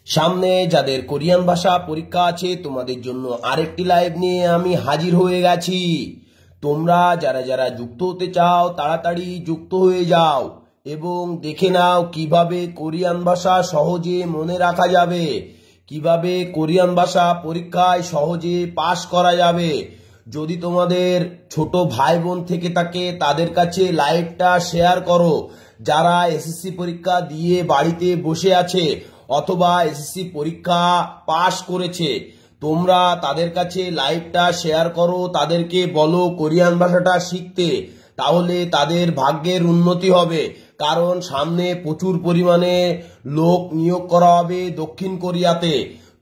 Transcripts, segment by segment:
সামনে যাদের কোরিয়ান ভাষা পরীক্ষা আছে তোমাদের জন্য আরেকটি লাইভ নিয়ে আমি হাজির হয়ে গেছি। তোমরা যারা যারা যুক্ত হতে চাও তাড়াতাড়ি যুক্ত হয়ে যাও এবং দেখে নাও কিভাবে কোরিয়ান ভাষা সহজে মনে রাখা যাবে, কিভাবে কোরিয়ান ভাষা পরীক্ষায় সহজে পাস করা যাবে। যদি তোমাদের ছোট ভাই বোন থেকে থাকে তাদের কাছে লাইভটা শেয়ার করো। যারা এসএসসি পরীক্ষা দিয়ে বাড়িতে বসে আছে অথবা এসএসসি পরীক্ষা পাস করেছে, তোমরা তাদের কাছে লাইভটা শেয়ার করো, তাদেরকে বলো কোরিয়ান ভাষাটা শিখতে, তাহলে তাদের ভাগ্যের উন্নতি হবে। কারণ সামনে প্রচুর পরিমাণে লোক নিয়োগ করা হবে দক্ষিণ কোরিয়াতে।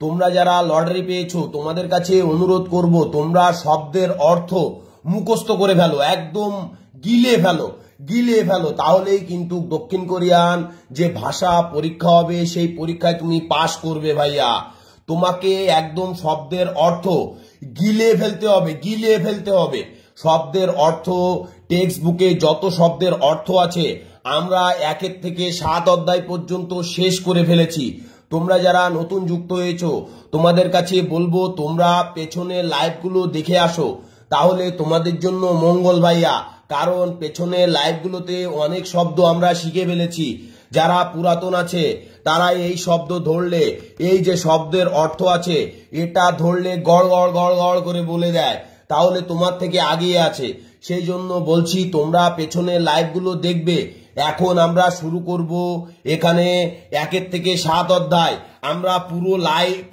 তোমরা যারা লটারি পেয়েছো তোমাদের কাছে অনুরোধ করব, তোমরা শব্দের অর্থ মুখস্থ করে ফেলো, একদম গিলে ফেলো, তাহলেই কিন্তু দক্ষিণ কোরিয়ান যে ভাষা পরীক্ষা হবে সেই পরীক্ষায় তুমি পাশ করবে ভাইয়া। তোমাকে একদম শব্দের অর্থ গিলে ফেলতে হবে। শব্দের অর্থ টেক্সট বুকে যত শব্দের অর্থ আছে আমরা 1 থেকে 7 অধ্যায় পর্যন্ত শেষ করে ফেলেছি। তোমরা যারা নতুন যুক্ত হয়েছো তোমাদের কাছে বলবো তোমরা পেছনে লাইভগুলো দেখে আসো, তাহলে তোমাদের জন্য মঙ্গল ভাইয়া। কারণ পেছনে লাইভগুলোতে অনেক শব্দ আমরা শিখে ফেলেছি। যারা পুরাতন আছে তারা এই শব্দ ধরলে, এই যে শব্দের অর্থ আছে এটা ধরলে গড় গড় গড় গড় করে বলে দেয়, তাহলে তোমার থেকে আগিয়ে আছে। সেই জন্য বলছি তোমরা পেছনে লাইভগুলো দেখবে। এখন আমরা শুরু করব এখানে 1 থেকে 7 অধ্যায়। আমরা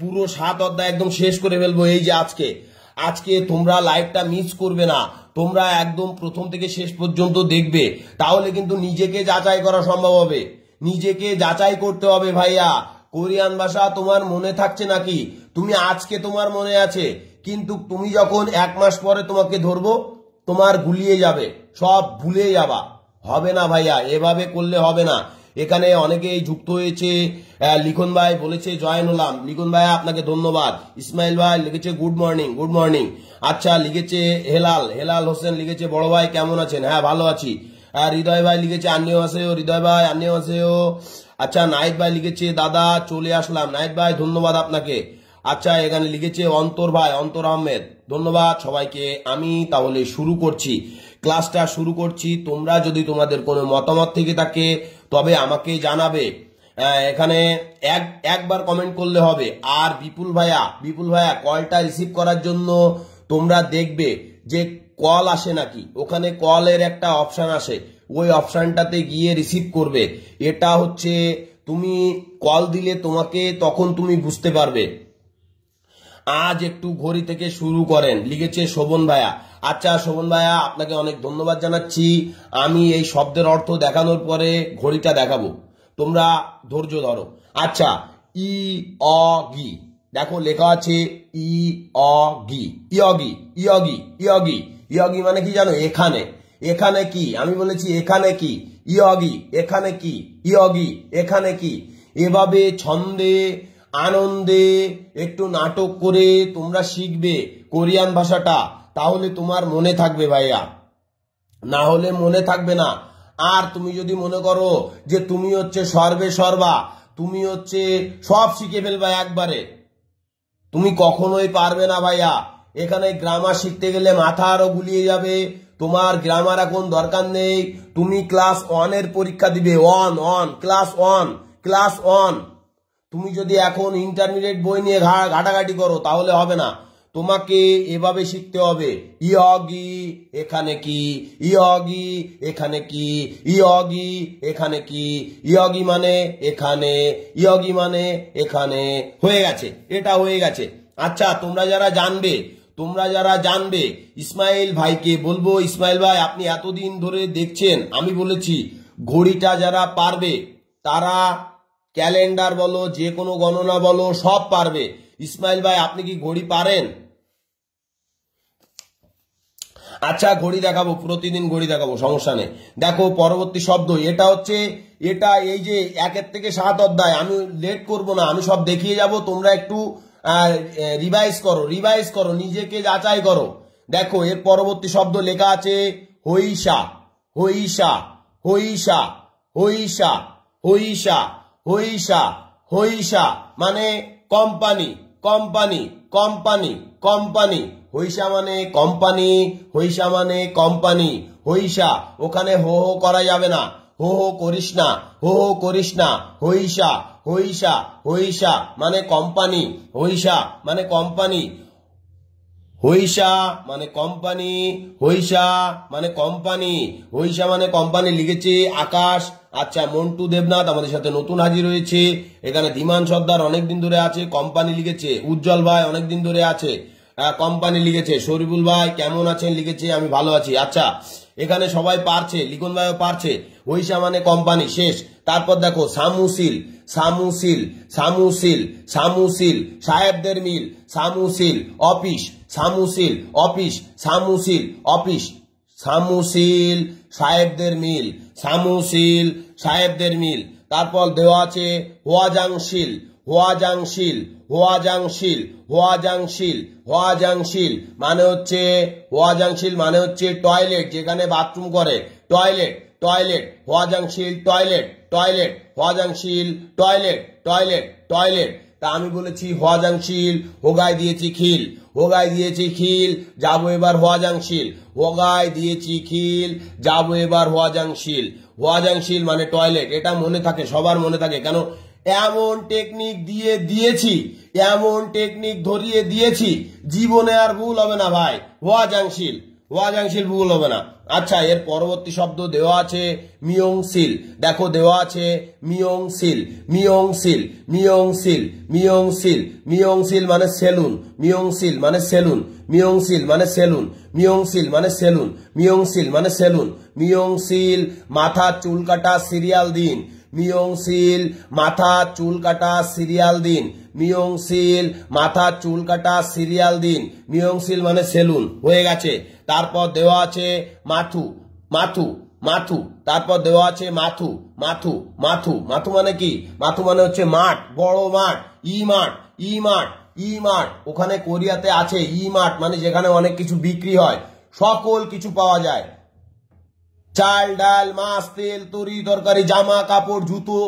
পুরো 7 অধ্যায় একদম শেষ করে ফেলবো। এই যে আজকে তোমরা লাইভটা মিস করবে না, তোমরা একদম প্রথম থেকে শেষ পর্যন্ত দেখবে, তাহলে কিন্তু নিজেকে যাচাই করা সম্ভব হবে। নিজেকে যাচাই করতে হবে ভাইয়া। কোরিয়ান ভাষা তোমার মনে থাকছে নাকি? তুমি আজকে তোমার মনে আছে, কিন্তু তুমি যখন 1 মাস পরে তোমাকে ধরবো তোমার গুলিয়ে যাবে, সব ভুলে যাবা। হবে না ভাইয়া, এভাবে করলে হবে না। এখানে অনেকেই যুক্ত হয়েছে। লিখন ভাই বলেছে জয়েন হলাম। লিখন ভাই আপনাকে ধন্যবাদ। ইসমাইল ভাই লিখেছে গুড মর্নিং। আচ্ছা লিখেছে হেলাল হোসেন লিখেছে বড় ভাই কেমন আছেন? হ্যাঁ ভালো আছি। হৃদয় ভাই লিখেছে আন্নিও আছেও। হৃদয় ভাই আন্নিও আছেও। আচ্ছা নাইট ভাই লিখেছে দাদা চলে আসলাম। নাইট ভাই ধন্যবাদ আপনাকে। আচ্ছা এখানে লিখেছে অন্তর আহমেদ, ধন্যবাদ সবাইকে। আমি তাহলে শুরু করছি, ক্লাসটা শুরু করছি। তোমরা যদি তোমাদের কোনো মতামত থেকে থাকে তবে আমাকে জানাবে। এখানে একবার কমেন্ট করলে হবে। আর বিপুল ভাইয়া কলটা রিসিভ করার জন্য তোমরা দেখবে যে কল আসে নাকি, ওখানে কলের একটা অপশন আসে, ওই অপশনটাতে গিয়ে রিসিভ করবে। এটা হচ্ছে তুমি কল দিলে তোমাকে তখন তুমি বুঝতে পারবে। আজ একটু ঘড়ি থেকে শুরু করেন লিখেছে শোভন ভাইয়া। আচ্ছা শোভন ভাইয়া আপনাকে অনেক ধন্যবাদ জানাচ্ছি। আমি এই শব্দের অর্থ দেখানোর পরে ঘড়িটা দেখাবো, তোমরা ধৈর্য ধরো। আচ্ছা ই অ গি, দেখো লেখা আছে ই অ গি, ইয়গি মানে কি জানো? এখানে কি? আমি বলেছি এখানে কি? ইয়গি এখানে কি? ইয়গি এখানে কি? এভাবে ছন্দে আনন্দে একটু নাটক করে তোমরা শিখবে কোরিয়ান ভাষাটা, তাহলে তোমার মনে থাকবে ভাইয়া, না হলে মনে থাকবে না। আর তুমি যদি মনে করো যে তুমি হচ্ছে সর্বা, তুমি হচ্ছে সব শিখে ফেলবা একবারে, তুমি কখনোই পারবে না ভাইয়া। এখানে গ্রামার শিখতে গেলে মাথা আরো গুলিয়ে যাবে। তোমার গ্রামার এখন দরকার নেই। তুমি ক্লাস 1 এর পরীক্ষা দিবে। ক্লাস 1 তুমি যদি এখন ইন্টারমিডিয়েট বই নিয়ে ঘাটাঘাটি করো তাহলে হবে না। তোমাকে এভাবে শিখতে হবে। ইয়গি এখানে কি? ইয়গি এখানে কি? ইয়গি এখানে কি? ইয়গি মানে এখানে, ইয়গি মানে এখানে। হয়ে গেছে, এটা হয়ে গেছে। আচ্ছা তোমরা যারা জানবে ইসমাইল ভাইকে বলবো, ইসমাইল ভাই আপনি এতদিন ধরে দেখছেন, আমি বলেছি ঘড়িটা যারা পারবে তারা ক্যালেন্ডার বলো যে কোনো গণনা বলো সব পারবে। ইসমাইল ভাই আপনি কি ঘড়ি পারেন? আচ্ছা ঘড়ি দেখাবো, প্রতিদিন ঘড়ি দেখাবো, সমস্যা নেই। দেখো পরবর্তী শব্দ, এটা এই যে 1 থেকে 7 অধ্যায়, আমি লেট করব না, আমি সব দেখিয়ে যাব। তোমরা একটু রিভাইজ করো, নিজেকে যাচাই করো। দেখো এর পরবর্তী শব্দ লেখা আছে হইসা। হইসা মানে কোম্পানি কোম্পানি কোম্পানি কোম্পানি হইসা মানে কোম্পানি হইসা মানে কোম্পানি হইসা ওখানে হো হো করা যাবে না হো হো করিস না হো হো করিস না হইসা হইসা হইসা মানে কোম্পানি হইসা মানে কোম্পানি হইসা মানে কোম্পানি হইসা মানে কোম্পানি হইসা মানে কোম্পানি লিখেছে আকাশ। আচ্ছা, মন্টু দেবনাথ আমাদের সাথে নতুন হাজির হয়েছে। এখানে ধীমান সর্দার অনেকদিন ধরে আছে, কোম্পানি লিখেছে। উজ্জ্বল ভাই অনেকদিন ধরে আছে, কোম্পানি লিখেছে। শরীফুল ভাই কেমন আছেন লিখেছে আমি ভালো আছি। আচ্ছা, এখানে সবাই পারছে, লিখন ভাইও পারছে। হইসা মানে কোম্পানি শেষ। তারপর দেখো সামুসিল সামুসিল সামুসিল সামুসিল সাহেবদের মিল সামুসিল অফিস সামুসিল অফিস সামুসিল অফিস সামুসিল সাহেবদের মিল সামুসিল সাহেবদের মিল। তারপর দেওয়া আছে হোয়াজাংশিল হোয়াজাংশিল হোয়াজাংশিল হোয়াজাংশিল হোয়াজাংশিল মানে হচ্ছে হোয়াজাংশিল মানে হচ্ছে টয়লেট, যেখানে বাথরুম করে টয়লেট টয়লেট হোয়াজাংশিল টয়লেট টয়লেট হোয়াজাংশিল টয়লেট টয়লেট টয়লেট। তা আমি বলেছি হোয়াজাংশিল, হোগায় দিয়েছি খিল, হোগায় দিয়েছি খিল, যাবো এবার হোয়াজাংশিল, হোগায় দিয়েছি খিল, যাবো এবার হোয়াজাংশিল। হোয়াজাংশিল মানে টয়লেট, এটা মনে থাকে, সবার মনে থাকে। কেন এমন টেকনিক দিয়ে দিয়েছি, এমন টেকনিক ধরিয়ে দিয়েছি, জীবনে আর ভুল হবে না ভাই। হোয়াজাংশিল হোয়াজাংশিল ভুল হবে না। আচ্ছা, এর পরবর্তী শব্দ দেওয়া আছে মিয়ংশিল। দেখো দেওয়া আছে মিয়ংশিল মিয়ংশিল মিয়ংশিল মিয়ংশিল মিয়ংশিল মানে সেলুন, মিয়ংশিল মানে সেলুন, মিয়ংশিল মানে সেলুন, মিয়ংশিল মানে সেলুন, মিয়ংশিল মানে সেলুন। মিয়ংশিল মাথা চুল কাটা সিরিয়াল দিন, মিয়ংশিল মাথা চুল কাটা সিরিয়াল দিন, মিয়ংশিল মাথা চুল কাটা সিরিয়াল দিন। মিয়ংশিল মানে সেলুন হয়ে গেছে। তারপর দেওয়া আছে মাথু মাথু মাথু, তারপর দেওয়া আছে মাথু মাথু মাথু। মাথু মানে কি? মাথু মানে হচ্ছে মাঠ, বড় মাঠ, ই মাঠ ই মাঠ ই মাঠ। ওখানে কোরিয়াতে আছে ই মাঠ, মানে যেখানে অনেক কিছু বিক্রি হয়, সকল কিছু পাওয়া যায়, চাল ডাল মাছ তেল তরি তরকারি জামা কাপড় জুতো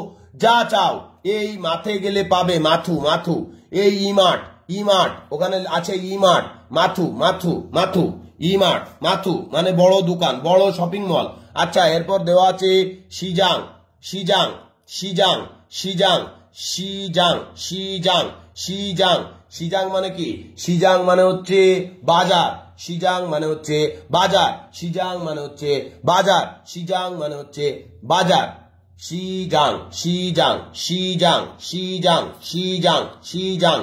যা চাও এই মাঠে গেলে পাবে। মাথু মাথু এই ইমার্ট ইমার্ট, ওখানে আছে Emart Matthew Matthew Matthew Emart Matthew মানে বড় দোকান, বড় শপিং মল। আচ্ছা, এরপর দেওয়া আছে সিজাং সিজাং সিজাং সিজাং সিজাং সিজাং সিজাং সিজাং মানে কি? সিজাং মানে হচ্ছে বাজার, সিজাং মানে হচ্ছে বাজার, সিজাং মানে হচ্ছে বাজার, সিজাং মানে হচ্ছে বাজার। সিজাং সিজাং সিজাং সিজাং সিজাং সিজাং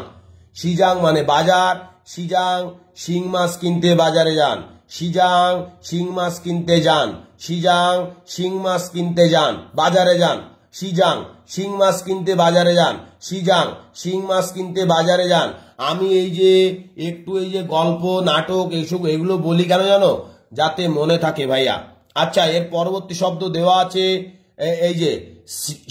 সিজাং মানে বাজার। সিজাং শিং মাছ কিনতে বাজারে যান, সিজাং শিং মাছ কিনতে যান, সিজাং শিং মাছ কিনতে যান বাজারে যান, সিজাং শিং মাছ কিনতে বাজারে যান, সিজাং শিং মাছ কিনতে বাজারে যান। আমি এই যে একটু এই যে গল্প নাটক এইসব এগুলো বলি কেন জানো? যাতে মনে থাকে ভাইয়া। আচ্ছা, এর পরবর্তী শব্দ দেওয়া আছে এই যে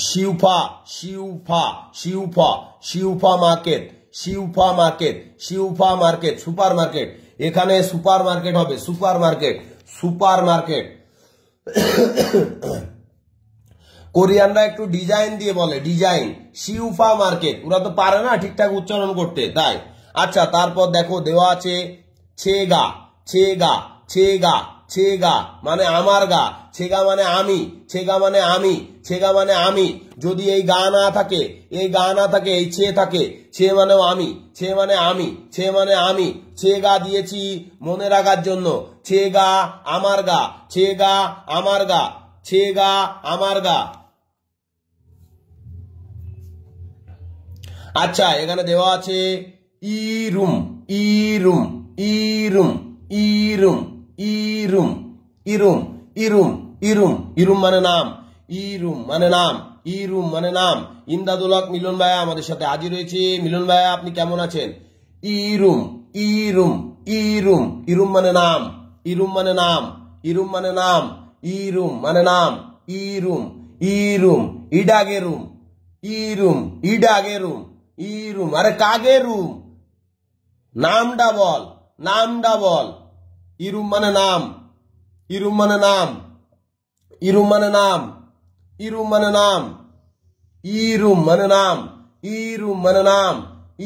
শিউফা শিউফা শিউফা শিউফা মার্কেট শিউফা মার্কেট শিউফা মার্কেট সুপার মার্কেট। এখানে সুপার মার্কেট হবে, সুপার মার্কেট সুপার মার্কেট। কোরিয়ানরা একটু ডিজাইন দিয়ে বলে, ডিজাইন শিউফা মার্কেট, ওরা তো পারে না ঠিকঠাক উচ্চারণ করতে, তাই। আচ্ছা, তারপর দেখো দেওয়া আছে ছেগা ছেগা ছেগা ছেগা মানে আমার গা, ছেগা মানে আমি, ছেগা মানে আমি, ছেগা মানে আমি। যদি এই গা না থাকে, এই গা না থাকে, এই ছে থাকে, ছে মানেও আমি, ছে মানে আমি, ছে মানে আমি। ছেগা দিয়েছি মনে রাখার জন্য, ছেগা আমার গা, ছেগা আমার গা, ছেগা আমার গা। আচ্ছা, এখানে দেওয়া আছে ইরুম ইরুম ইরুম ইরুম ইরুম ইরুম ইরুম ইরুম ইরুম মানে নাম, ইরুম মানে নাম, ইরুম মানে নাম। ইমদাদুলক মিলন ভাইয়া আমাদের সাথে হাজির হয়েছে। মিলন ভাইয়া আপনি কেমন আছেন? ইরুম ইরুম ইরুম ইরুম মানে নাম, ইরুম মানে নাম, ইরুম মানে নাম, ইরুম মানে নাম, ইরুম ইরুম ইডাগে রুম, ইরুম ইডাগে রুম, ইরুম আরে কাগে রুম, নামটা বল, নামটা বল। ইরুম মানে নাম, ইরুম মানে নাম, ইরুম মানে নাম, ইরুম মানে নাম, ইরুম মানে নাম, ইরুম মানে নাম,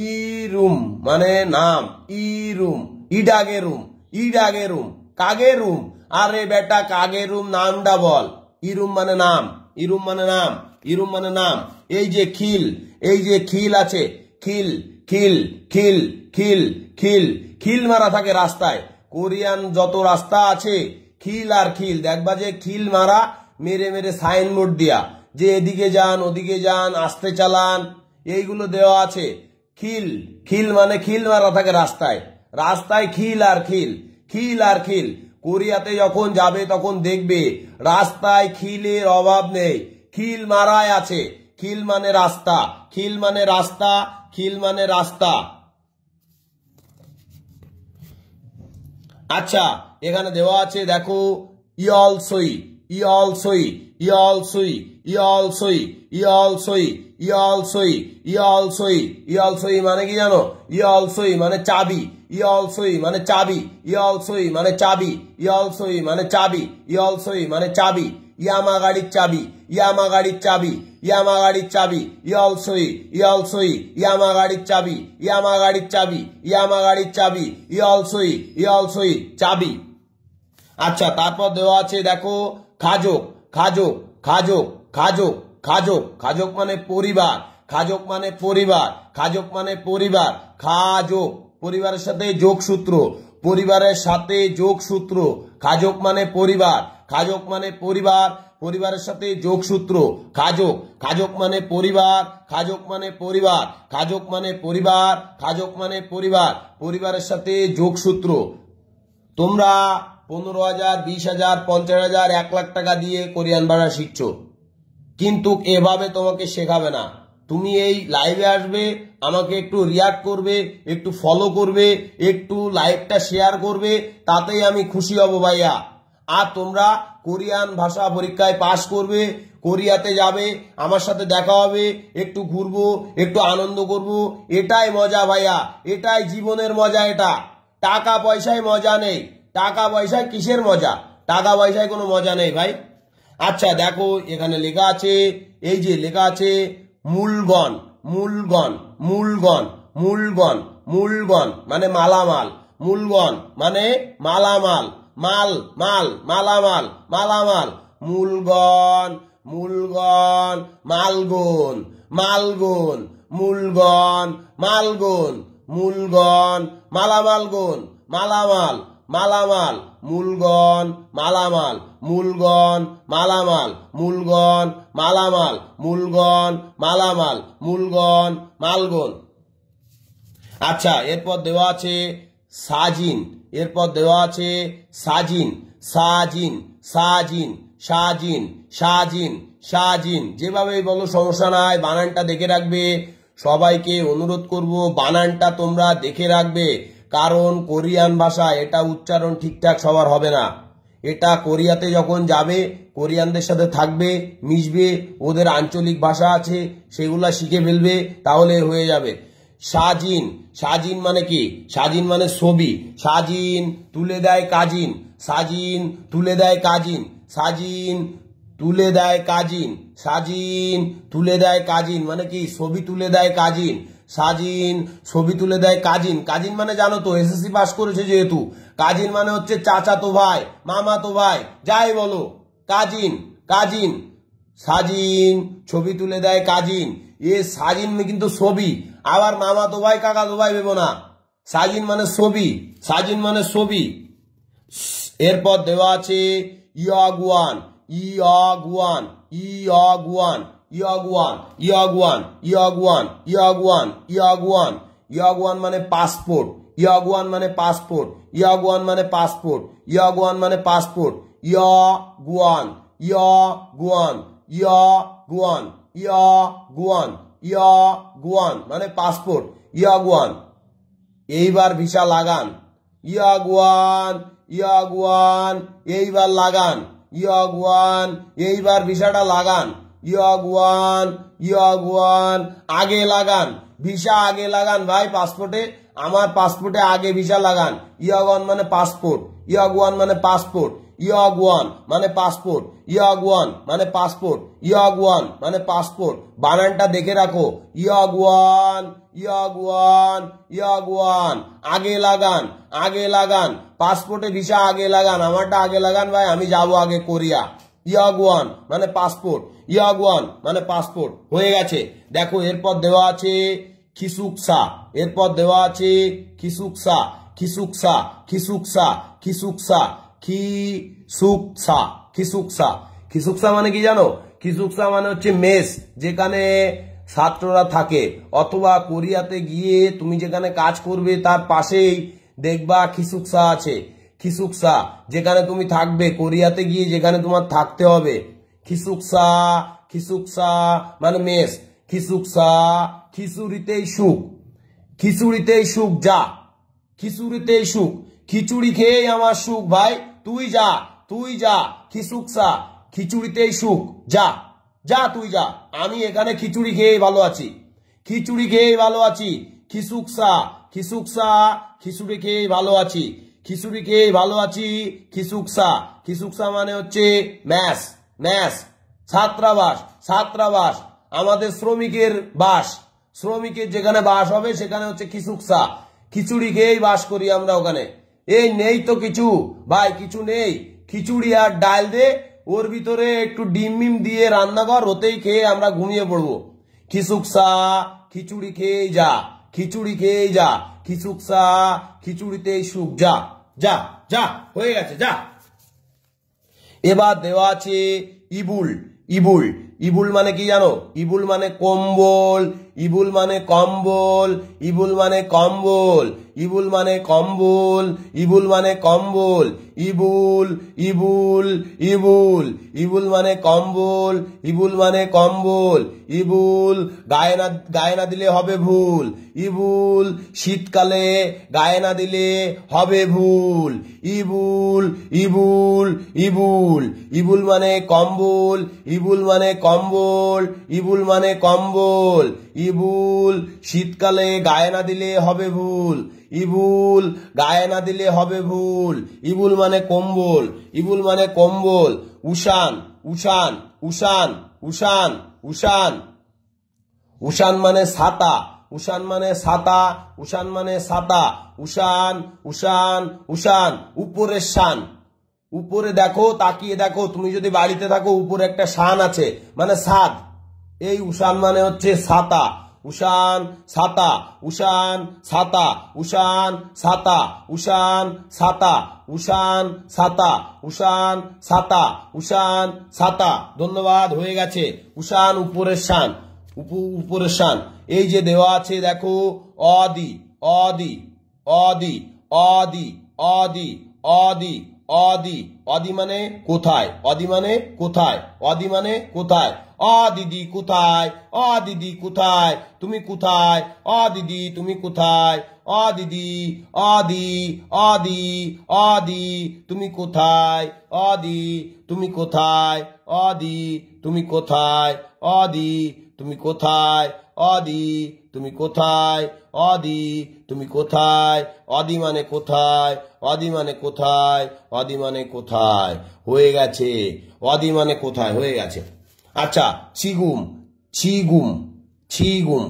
ইরুম মানে নাম, ইরুম, ইডাগেরুম, ইডাগেরুম, কাগেরুম। আরে বেটা কাগেরুম নামটা বল। ইরুম মানে নাম, ইরুম মানে নাম, ইরুম মানে নাম। এই যে খিল, এই যে খিল আছে, খিল, খিল, খিল, খিল, খিল, খিল মারা থাকে রাস্তায়। কোরিয়ান যত রাস্তা আছে খিল আর খিল দেখবা যে খিল মারা, মেরে মেরে সাইনবোর্ড দিয়া যে এদিকে যান ওদিকে যান আস্তে চালান, এইগুলো দেওয়া আছে। খিল, খিল মানে খিল মারা থাকে রাস্তায়, রাস্তায় খিল আর খিল, খিল আর খিল। কোরিয়াতে যখন যাবে তখন দেখবে রাস্তায় খিলের অভাব নেই, খিল মারায় আছে। খিল মানে রাস্তা, খিল মানে রাস্তা, খিল মানে রাস্তা। আচ্ছা এখানে দেওয়া আছে দেখো, ইয়লসই, ইয়লসই, ইয়লসই, ইয়লসই, ইয়লসই, ইয়লসই, ইয়লসই, ইয়লসই মানে কি জানো? ইয়লসই মানে চাবি, ইয়লসই মানে চাবি, ইয়লসই মানে চাবি, ইয়লসই মানে চাবি, ইয়লসই মানে চাবি। ইয়ামা গাড়ির চাবি, ইয়ামা গাড়ির চাবি, ইয়ামা গাড়ির চাবি, ইয়লসই, ইয়লসই, ইয়ামা গাড়ির চাবি, ইয়ামা গাড়ির চাবি, ইয়ামা গাড়ির চাবি, ইয়লসই, ইয়লসই চাবি। আচ্ছা তারপর দেওয়া আছে দেখো, খাজক, খাজক, খাজক, খাজক, খাজক, খাজক মানে পরিবার, খাজক মানে পরিবার, খাজক মানে পরিবার, খাজক পরিবারের সাথে যোগসূত্র, পরিবারের সাথে যোগসূত্র, খাজক মানে পরিবার, খাজক মানে পরিবার, পরিবারের সাথে যোগসূত্র, খাজক, খাজক মানে পরিবার, খাজক মানে পরিবার, খাজক মানে পরিবার, খাজক মানে পরিবার, পরিবারের সাথে যোগসূত্র। তোমরা 15,000, 20,000, 50,000, 1 লাখ টাকা দিয়ে কোরিয়ান ভাষা শিখছো, কিন্তু এভাবে তোমাকে শেখাবে না। তুমি এই লাইভে আসবে, আমাকে একটু রিয়াক্ট করবে, একটু ফলো করবে, একটু লাইভটা শেয়ার করবে, তাতেই আমি খুশি হব ভাইয়া। আর তোমরা কোরিয়ান ভাষা পরীক্ষায় পাশ করবে, কোরিয়াতে যাবে, আমার সাথে দেখা হবে, একটু ঘুরবো, একটু আনন্দ করব, এটাই মজা ভাইয়া, এটাই জীবনের মজা। এটা টাকা পয়সায় মজা নেই, টাকা পয়সায় কিসের মজা? টাকা পয়সায় কোনো মজা নেই ভাই। আচ্ছা দেখো এখানে লেখা আছে, এই যে লেখা আছে মূলগণ, মূলগণ, মূলগণ, মূলগণ, মূলগণ মানে মালামাল, মূলগণ মানে মালামাল, মাল, মাল, মালামাল, মালামাল, মূলগণ, মূলগণ, মালগণ, মালগণ, মূলগণ, মালগণ, মূলগণ, মালামালগণ, মালামাল, মালামাল, মূলগণ, মালামাল, মূলগণ, মালামাল, মূলগণ, মালামাল, মূলগণ, মালামাল, মূলগণ, মালগণ। আচ্ছা এরপর দেওয়া আছে সাজিন, এরপর দেওয়া আছে সাজিন, সাজিন, সাজিন, সাজিন, সাজিন, সাজিন। যেভাবেই বলো সমস্যা নাই, বানানটা দেখে রাখবে। সবাইকে অনুরোধ করব বানানটা তোমরা দেখে রাখবে, কারণ কোরিয়ান ভাষা এটা উচ্চারণ ঠিকঠাক সবার হবে না। এটা কোরিয়াতে যখন যাবে, কোরিয়ানদের সাথে থাকবে, মিশবে, ওদের আঞ্চলিক ভাষা আছে সেগুলা শিখে ফেলবে, তাহলে হয়ে যাবে। সাজিন, সাজিন মানে কি? সাজিন মানে ছবি, সাজিন তুলে দেয় কাজিন, সাজিন তুলে দেয় কাজিন, সাজিন তুলে দেয় কাজিন, সাজিন তুলে দেয় কাজিন মানে কি? ছবি তুলে দেয় কাজিন, সাজিন ছবি তুলে দেয় কাজিন। কাজিন মানে জানো তো, এসএসসি পাস করেছে যেহেতু, কাজিন মানে হচ্ছে চাচাতো ভাই, মামাতো ভাই, যাই বলো কাজিন, কাজিন। সাজিন ছবি তুলে দেয় কাজিন, এ সাজিন কিন্তু ছবি, আবার মামাতো ভাই কাকাতো ভাই ভেবো না, সাজিন মানে ছবি, সাজিন মানে ছবি। এরপর দেওয়া আছে ইয়াগুয়ান, ইয়াগুয়ান, ইয়াগুয়ান, ইয়াগুয়ান, ইয়াগুয়ান, ইয়াগুয়ান, ইয়াগুয়ান, ইয়াগুয়ান, ইয়াগুয়ান মানে পাসপোর্ট, ইয়াগুয়ান মানে পাসপোর্ট, ইয়াগুয়ান মানে পাসপোর্ট, ইয়াগুয়ান মানে পাসপোর্ট, ইয়াগুয়ান, ইয়াগুয়ান, ইয়াগুয়ান, ইয়াগুয়ান, ইয়াগুয়ান মানে পাসপোর্ট, ইয়াগুয়ান। এইবার ভিসা লাগান, ইয়াগুয়ান, ইয়াগুয়ান, এইবার লাগান, ইয়াগুয়ান, এইবার ভিসাটা লাগান, ইয়াগুয়ান, ইয়াগুয়ান, আগে লাগান, ভিসা আগে লাগান ভাই পাসপোর্টে, আমার পাসপোর্টে আগে ভিসা লাগান। ইয়াগুয়ান মানে পাসপোর্ট, ইয়াগুয়ান মানে পাসপোর্ট, ইয়াগুয়ান মানে পাসপোর্ট, ইয়াগুয়ান মানে পাসপোর্ট, ইয়াগুয়ান মানে পাসপোর্ট। বানানটা দেখে রাখো, ইয়াগুয়ান ইয়াগুয়ান ইয়াগুয়ান। আগে লাগান, আগে লাগান, পাসপোর্টে ভিসা আগে লাগান। আমারটা আগে লাগান ভাই, আমি যাব আগে কোরিয়া। ইয়াগুয়ান মানে পাসপোর্ট, ইয়াগুয়ান মানে পাসপোর্ট। হয়ে গেছে। দেখো এরপর দেওয়া আছে খিসুকসা, এরপর দেওয়া আছে খিসুকসা, খিসুকসা খিসুকসা খিসুকসা খিসুকসা খিসুকসা। খিসুকসা মানে কি জানো? খিসুকসা মানে হচ্ছে মেস, যেখানে ছাত্ররা থাকে। অথবা কোরিয়াতে গিয়ে তুমি যেখানে কাজ করবে তার পাশেই দেখবা খিসুকসা আছে। খিসুকসা যেখানে তুমি থাকবে, কোরিয়াতে গিয়ে যেখানে তোমার থাকতে হবে। খিসুকসা, খিসুকসা মানে মেস। খিসুকসা, খিচুড়িতেই সুখ, খিচুড়িতেই সুখ যা, খিচুড়িতেই সুখ। খিচুড়ি খেয়েই আমার সুখ ভাই, তুই যা, তুই যা। খিসুকসা, খিচুড়িতেই সুখ যা, যা তুই যা। আমি এখানে খিচুড়ি খেয়েই ভালো আছি, খিচুড়ি খেয়েই ভালো আছি। খিসুকসা, খিসুকসা খিচুড়ি খেয়েই ভালো আছি, খিচুড়ি খেয়েই ভালো আছি। খিসুকসা, খিসুকসা মানে হচ্ছে ম্যাস, ম্যাস। ছাত্রাবাস, ছাত্রাবাস আমাদের শ্রমিকের বাস, শ্রমিকের যেখানে বাস হবে সেখানে হচ্ছে খিসুকসা। খিচুড়ি খেয়েই বাস করি আমরা ওখানে। এই নেই তো কিছু ভাই, কিছু নেই। খিচুড়ি আর ডাল দে, ওর ভিতরে একটু ডিম মিম দিয়ে রান্না কর, ওতেই খেয়ে আমরা ঘুমিয়ে পড়বো। খিসুকসা, খিচুড়ি খেয়েই যা, খিচুড়ি খেয়েই যা। খিসুকসা, খিচুড়িতেই সুখ যা, যা যা। হয়ে গেছে, যা। এবার দেওয়া আছে ইবুল, ইবুল। ইবুল মানে কি জানো? ইবুল মানে কম্বল, ইবুল মানে কম্বল, ইবুল মানে কম্বল, ইবুল মানে কম্বল, ইবুল মানে কম্বল। ইবুল, ইবুল, ইবুল, ইবুল মানে কম্বল, ইবুল মানে কম্বল। ইবুল গায়ে না, গায়ে না দিলে হবে ভুল। ইবুল শীতকালে গায়ে না দিলে হবে ভুল। ইবুল, ইবুল, ইবুল, ইবুল মানে কম্বল, ইবুল মানে কম্বল, ইবুল মানে কম্বল। ইবুল শীতকালে গায়ে না দিলে হবে ভুল, ইবুল গায়ে না দিলে হবে ভুল। ইবুল মানে কম্বল, ইবুল মানে কম্বল। Oshane, Oshane, Oshane, Oshane, Oshane. Oshane মানে ছাতা, উশান মানে ছাতা, উশান মানে ছাতা। Oshane, Oshane, Oshane. উপরের শান, উপরে দেখো, তাকিয়ে দেখো। তুমি যদি বাড়িতে থাকো, উপরে একটা শান আছে মানে ছাদ। এই উশান মানে হচ্ছে ছাতা। উশান, ছাতা, উশান, ছাতা, উশান, ছাতা, উশান, ছাতা, উশান, ছাতা, উশান, ছাতা, উশান, ছাতা। ধন্যবাদ, হয়ে গেছে। উশান উপরের শান, উপরের শান। এই যে দেওয়া আছে দেখো, অদি, অদি, অদি, অদি, অদি, অদি, অদি। অদি মানে কোথায়, অদি মানে কোথায়, অদি মানে কোথায়। অ দিদি কোথায়, অ দিদি কোথায়, তুমি কোথায়, অ দিদি তুমি কোথায়, অ দিদি, অদি, অদি, অদি, তুমি কোথায়, অদি তুমি কোথায়, অদি তুমি কোথায়, অদি তুমি কোথায়, অদি তুমি কোথায়, অদি তুমি কোথায়। অদি মানে কোথায়, অদি মানে কোথায়, অদি মানে কোথায়। হয়ে গেছে, অদি মানে কোথায়, হয়ে গেছে। আচ্ছা, ছিগুম, ছিগুম, ছিগুম।